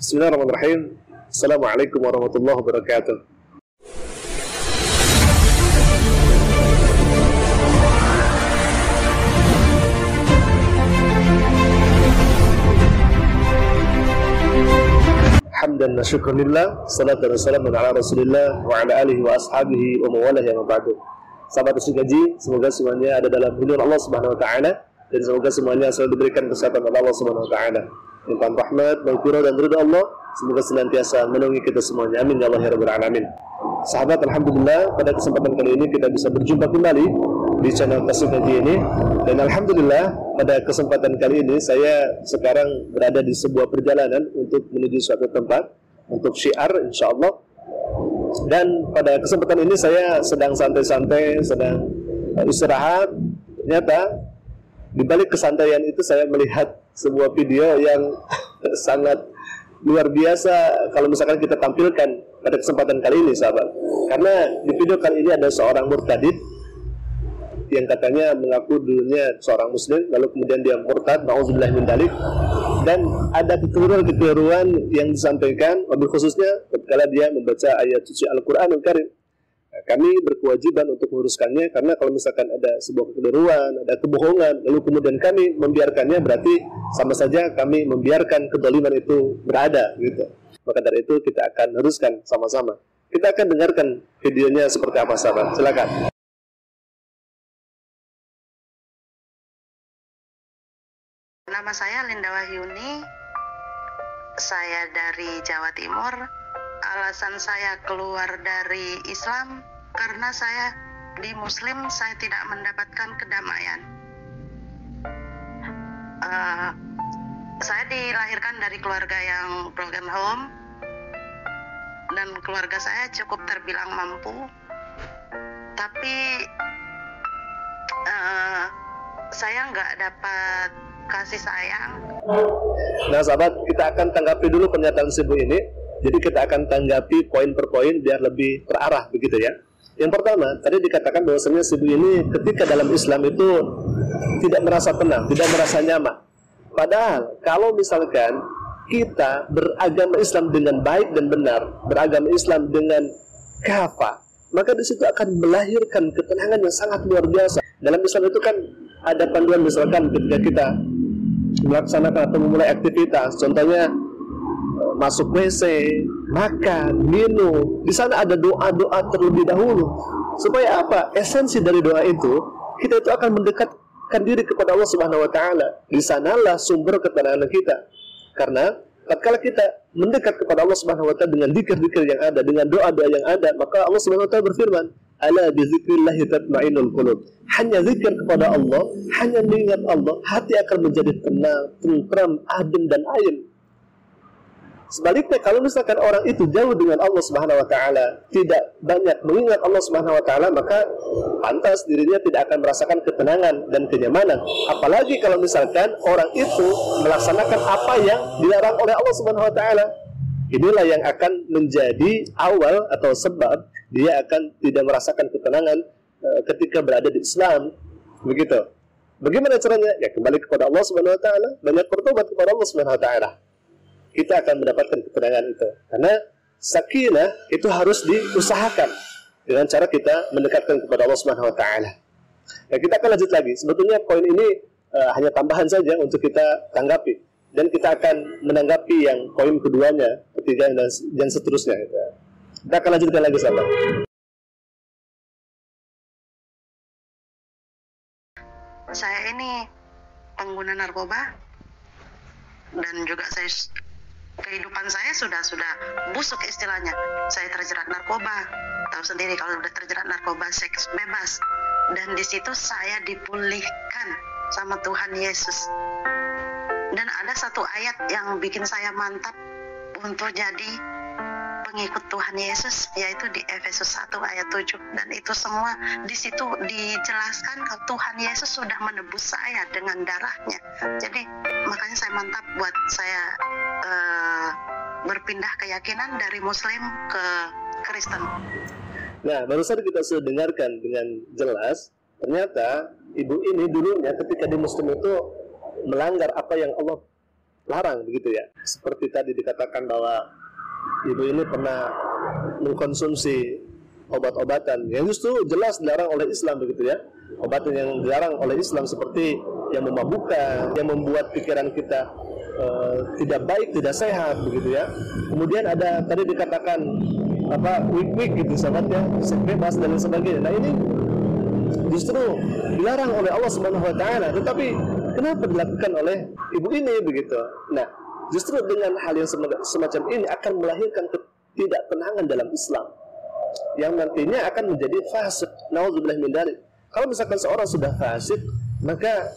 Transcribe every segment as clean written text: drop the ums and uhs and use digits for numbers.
Bismillahirrahmanirrahim. Assalamualaikum warahmatullahi wabarakatuh. Hamdan wa syukurillah, salatu wassalamu ala rasulillah wa ala alihi wa ashabihi wa mawalah yang ba'du. Sahabat Usugaji, semoga semuanya ada dalam lindungan Allah Subhanahu wa taala dan semoga semuanya selalu diberikan kesehatan oleh Allah Subhanahu wa taala. Limpahan rahmat, maghfirah dan ridha Allah semoga senantiasa menaungi kita semuanya. Amin ya Allah ya rabbal alamin. Sahabat, alhamdulillah pada kesempatan kali ini kita bisa berjumpa kembali di channel Usugaji ini, dan alhamdulillah pada kesempatan kali ini saya sekarang berada di sebuah perjalanan untuk menuju suatu tempat untuk syiar insyaallah. Dan pada kesempatan ini saya sedang santai-santai, sedang istirahat. Ternyata di balik kesantaian itu saya melihat sebuah video yang sangat luar biasa kalau misalkan kita tampilkan pada kesempatan kali ini, sahabat. Karena di video kali ini ada seorang murtadid yang katanya mengaku dulunya seorang muslim, lalu kemudian dia murtad, na'udzubillah min dzalik. Dan ada kekeliruan yang disampaikan, wabil khususnya ketika dia membaca ayat suci Al-Qur'anul Karim. Nah, kami berkewajiban untuk meluruskannya, karena kalau misalkan ada sebuah kekeliruan, ada kebohongan, lalu kemudian kami membiarkannya, berarti sama saja kami membiarkan kedoliman itu berada, gitu. Maka dari itu kita akan luruskan sama-sama. Kita akan dengarkan videonya seperti apa, sahabat. Silakan. Nama saya Linda Wahyuni, saya dari Jawa Timur. Alasan saya keluar dari Islam karena saya di Muslim saya tidak mendapatkan kedamaian. Saya dilahirkan dari keluarga yang broken home dan keluarga saya cukup terbilang mampu, tapi saya nggak dapat kasih sayang. Nah, sahabat, kita akan tanggapi dulu pernyataan si ibu ini. Jadi kita akan tanggapi poin per poin biar lebih terarah, begitu ya. Yang pertama, tadi dikatakan bahwasanya si ibu ini ketika dalam Islam itu tidak merasa tenang, tidak merasa nyaman. Padahal kalau misalkan kita beragama Islam dengan baik dan benar, beragama Islam dengan kafah, maka di situ akan melahirkan ketenangan yang sangat luar biasa. Dalam Islam itu kan ada panduan, misalkan ketika kita melaksanakan atau memulai aktivitas, contohnya masuk WC, makan, minum, di sana ada doa-doa terlebih dahulu. Supaya apa? Esensi dari doa itu, kita itu akan mendekatkan diri kepada Allah Subhanahu wa taala. Di sanalah sumber ketenangan kita. Karena tatkala kita mendekat kepada Allah Subhanahu wa taala dengan zikir-zikir yang ada, dengan doa-doa yang ada, maka Allah Subhanahu wa taala berfirman, ala bizikrillahi tatma'innul qulub. Hanya zikir kepada Allah, hanya mengingat Allah, hati akan menjadi tenang, tentram, adem dan ayem. Sebaliknya kalau misalkan orang itu jauh dengan Allah Subhanahu wa taala, tidak banyak mengingat Allah Subhanahu wa taala, maka pantas dirinya tidak akan merasakan ketenangan dan kenyamanan. Apalagi kalau misalkan orang itu melaksanakan apa yang dilarang oleh Allah Subhanahu wa taala. Inilah yang akan menjadi awal atau sebab dia akan tidak merasakan ketenangan ketika berada di Islam. Begitu. Bagaimana caranya? Ya kembali kepada Allah Subhanahu wa taala, banyak bertobat kepada Allah Subhanahu wa taala. Kita akan mendapatkan ketenangan itu. Karena sakinah itu harus diusahakan dengan cara kita mendekatkan kepada Allah Subhanahu wa taala. Nah, kita akan lanjut lagi. Sebetulnya poin ini hanya tambahan saja untuk kita tanggapi, dan kita akan menanggapi yang poin keduanya, ketiga dan seterusnya. Kita akan lanjutkan lagi, sahabat. Saya ini pengguna narkoba dan juga kehidupan saya sudah busuk istilahnya. Saya terjerat narkoba, tahu sendiri kalau udah terjerat narkoba, seks bebas, dan di situ saya dipulihkan sama Tuhan Yesus. Dan ada satu ayat yang bikin saya mantap untuk jadi pengikut Tuhan Yesus, yaitu di Efesus 1 ayat 7. Dan itu semua di situ dijelaskan kalau Tuhan Yesus sudah menebus saya dengan darahnya. Jadi makanya saya mantap buat saya berpindah keyakinan dari Muslim ke Kristen. Nah, barusan kita sudah dengarkan dengan jelas, ternyata ibu ini dulunya ketika di Muslim itu melanggar apa yang Allah larang begitu ya. Seperti tadi dikatakan bahwa ibu ini pernah mengkonsumsi obat-obatan yang justru jelas dilarang oleh Islam begitu ya. Obatan yang dilarang oleh Islam seperti yang memabukkan, yang membuat pikiran kita tidak baik, tidak sehat begitu ya. Kemudian ada tadi dikatakan wik-wik gitu sahabat ya, seks bebas dan lain sebagainya. Nah ini justru dilarang oleh Allah Subhanahu wa taala, tetapi kenapa dilakukan oleh ibu ini begitu? Nah, justru dengan hal yang semacam ini akan melahirkan ketidaktenangan dalam Islam yang nantinya akan menjadi fasik. Nauzubillah min dzalik. Kalau misalkan seorang sudah fasik, maka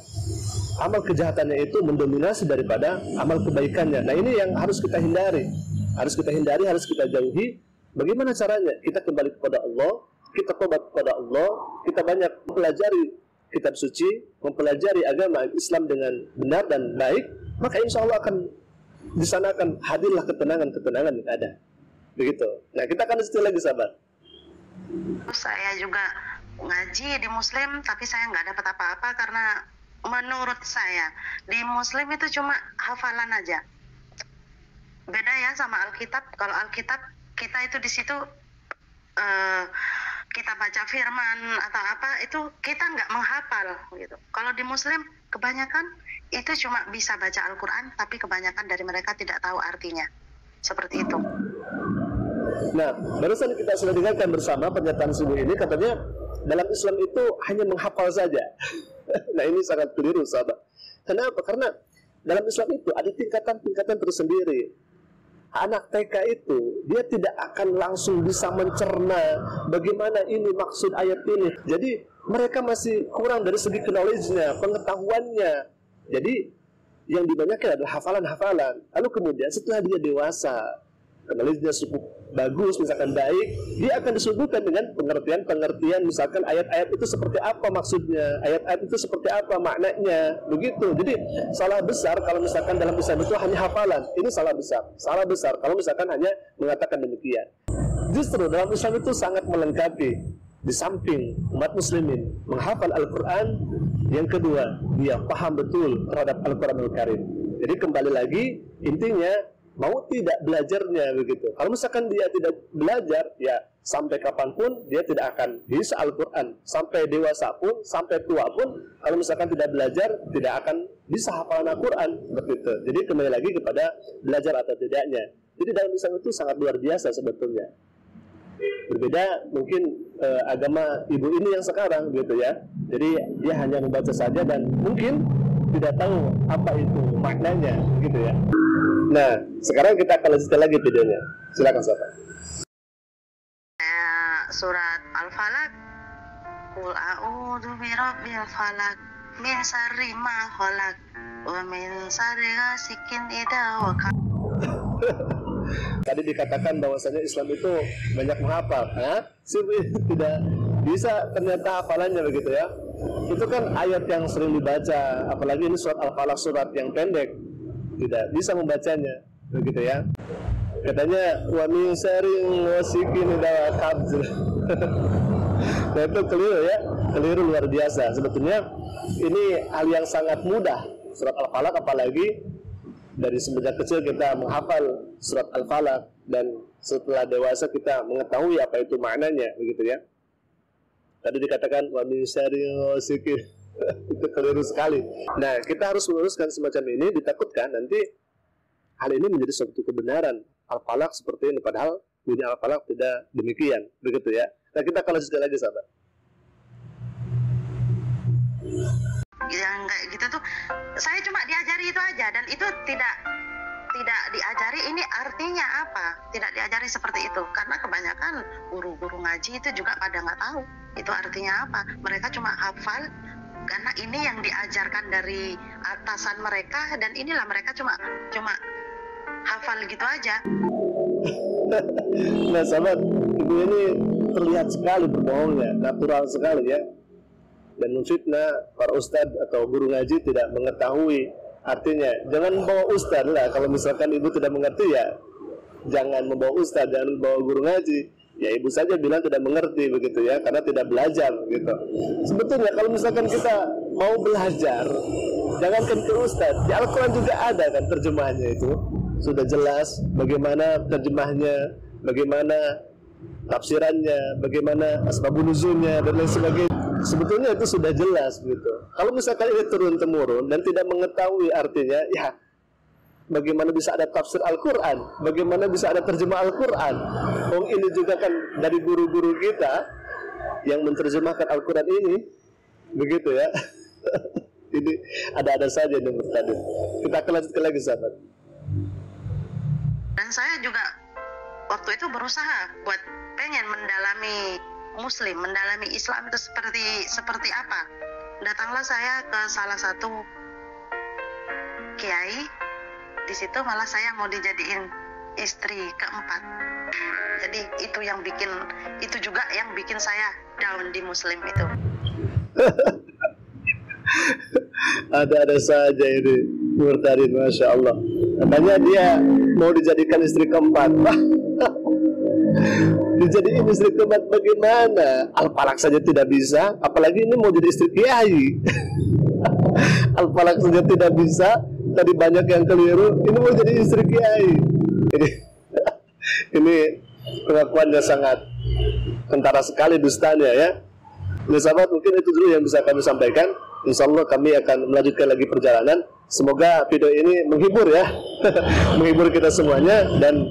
amal kejahatannya itu mendominasi daripada amal kebaikannya. Nah, ini yang harus kita hindari. Harus kita hindari, harus kita jauhi. Bagaimana caranya? Kita kembali kepada Allah, kita tobat kepada Allah, kita banyak mempelajari kitab suci, mempelajari agama Islam dengan benar dan baik, maka insya Allah akan di sana akan hadirlah ketenangan-ketenangan yang ada. Begitu. Nah, kita akan lanjut lagi sahabat. Saya juga ngaji di Muslim, tapi saya nggak dapat apa-apa karena menurut saya di Muslim itu cuma hafalan aja. Beda ya sama Alkitab. Kalau Alkitab kita itu di situ kita baca firman atau apa itu kita nggak menghafal gitu. Kalau di Muslim kebanyakan itu cuma bisa baca Al-Quran, tapi kebanyakan dari mereka tidak tahu artinya. Seperti itu. Nah, barusan kita sudah dengarkan bersama pernyataan subuh ini, katanya dalam Islam itu hanya menghafal saja. Nah, ini sangat keliru sahabat. Kenapa? Karena dalam Islam itu ada tingkatan-tingkatan tersendiri. Anak TK itu dia tidak akan langsung bisa mencerna bagaimana ini maksud ayat ini. Jadi mereka masih kurang dari segi knowledge-nya, pengetahuannya. Jadi yang dibanyakan adalah hafalan-hafalan. Lalu kemudian setelah dia dewasa, knowledge-nya cukup bagus, misalkan baik, dia akan disuguhkan dengan pengertian-pengertian, misalkan ayat-ayat itu seperti apa maksudnya, ayat-ayat itu seperti apa maknanya, begitu. Jadi salah besar kalau misalkan dalam Islam itu hanya hafalan. Ini salah besar kalau misalkan hanya mengatakan demikian. Justru dalam Islam itu sangat melengkapi. Di samping umat muslimin menghafal Al-Quran, yang kedua dia paham betul terhadap Al-Quranul Karim. Jadi kembali lagi intinya mau tidak belajarnya begitu. Kalau misalkan dia tidak belajar, ya sampai kapanpun dia tidak akan bisa Al-Quran. Sampai dewasa pun, sampai tua pun, kalau misalkan tidak belajar, tidak akan bisa hafalan Al-Quran seperti itu. Jadi kembali lagi kepada belajar atau tidaknya. Jadi dalam Islam itu sangat luar biasa sebetulnya. Berbeda mungkin agama ibu ini yang sekarang gitu ya. Jadi dia hanya membaca saja dan mungkin tidak tahu apa itu maknanya gitu ya. Nah, sekarang kita akan lanjutkan lagi videonya. Silakan sahabat. Surat Al-Falaq. Qul a'udzu birabbil falaq min syarri ma khalaq wa min syarri ghasikin idza waqab. Tadi dikatakan bahwasanya Islam itu banyak menghafal. Tidak bisa ternyata hafalannya begitu ya. Itu kan ayat yang sering dibaca, apalagi ini surat Al-Falaq, surat yang pendek. Tidak bisa membacanya begitu ya. Katanya wa min syarri ghasikin idza waqab. Nah, itu keliru ya. Keliru luar biasa. Sebetulnya ini hal yang sangat mudah. Surat Al-Falaq, apalagi dari semenjak kecil kita menghafal surat Al-Falaq dan setelah dewasa kita mengetahui apa itu maknanya begitu ya. Tadi dikatakan wa min syarri ghasikin. Itu keliru sekali. Nah, kita harus meluruskan semacam ini, ditakutkan nanti hal ini menjadi suatu kebenaran Al-Falaq seperti ini, padahal bunyi Al-Falaq tidak demikian begitu ya. Nah, kita akan lanjutkan lagi sahabat. Yang kayak gitu tuh saya cuma diajari itu aja, dan itu tidak diajari ini artinya apa, tidak diajari seperti itu, karena kebanyakan guru-guru ngaji itu juga pada nggak tahu itu artinya apa. Mereka cuma hafal karena ini yang diajarkan dari atasan mereka, dan inilah mereka cuma hafal gitu aja. Nah sahabat, ibu ini terlihat sekali berbohongnya, natural sekali ya, dan menfitnah para ustadz atau guru ngaji tidak mengetahui artinya. Jangan membawa ustadz lah, kalau misalkan ibu tidak mengerti ya jangan membawa ustadz, jangan membawa guru ngaji. Ya ibu saja bilang tidak mengerti begitu ya, karena tidak belajar gitu. Sebetulnya kalau misalkan kita mau belajar, Jangankan ke ustadz, di Al-Quran juga ada kan terjemahannya itu. Sudah jelas bagaimana terjemahnya, bagaimana tafsirannya, bagaimana asbabun nuzulnya dan lain sebagainya. Sebetulnya itu sudah jelas gitu. Kalau misalkan ini turun temurun dan tidak mengetahui artinya, ya bagaimana bisa ada tafsir Al-Quran? Bagaimana bisa ada terjemah Al-Quran? Ini juga kan dari guru-guru kita yang menerjemahkan Al-Quran ini, begitu ya. Ini ada-ada saja yang bertanya. Kita akan lanjutkan lagi, sahabat. Dan saya juga waktu itu berusaha buat pengen mendalami Muslim, mendalami Islam itu seperti apa. Datanglah saya ke salah satu kiai. Di situ malah saya mau dijadiin istri keempat. Jadi itu juga yang bikin saya down di Muslim itu. Ada-ada saja ini Murtadin, Masya Allah. Katanya dia mau dijadikan istri keempat. Dijadiin istri keempat bagaimana? Al-Falaq saja tidak bisa, apalagi ini mau jadi istri kiai. Al-Falaq saja tidak bisa, tadi banyak yang keliru, ini mau jadi istri kiai. Ini pengakuannya sangat kentara sekali dustanya ya. Nah, sahabat, mungkin itu dulu yang bisa kami sampaikan. Insya Allah kami akan melanjutkan lagi perjalanan. Semoga video ini menghibur ya, menghibur kita semuanya, dan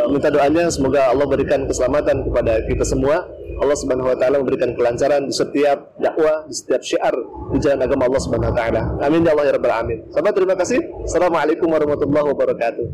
minta doanya semoga Allah berikan keselamatan kepada kita semua. Allah Subhanahu wa taala memberikan kelancaran di setiap dakwah, di setiap syiar di jalan agama Allah Subhanahu wa taala. Amin ya Allah ya rabbal alamin. Sahabat, terima kasih. Assalamualaikum warahmatullahi wabarakatuh.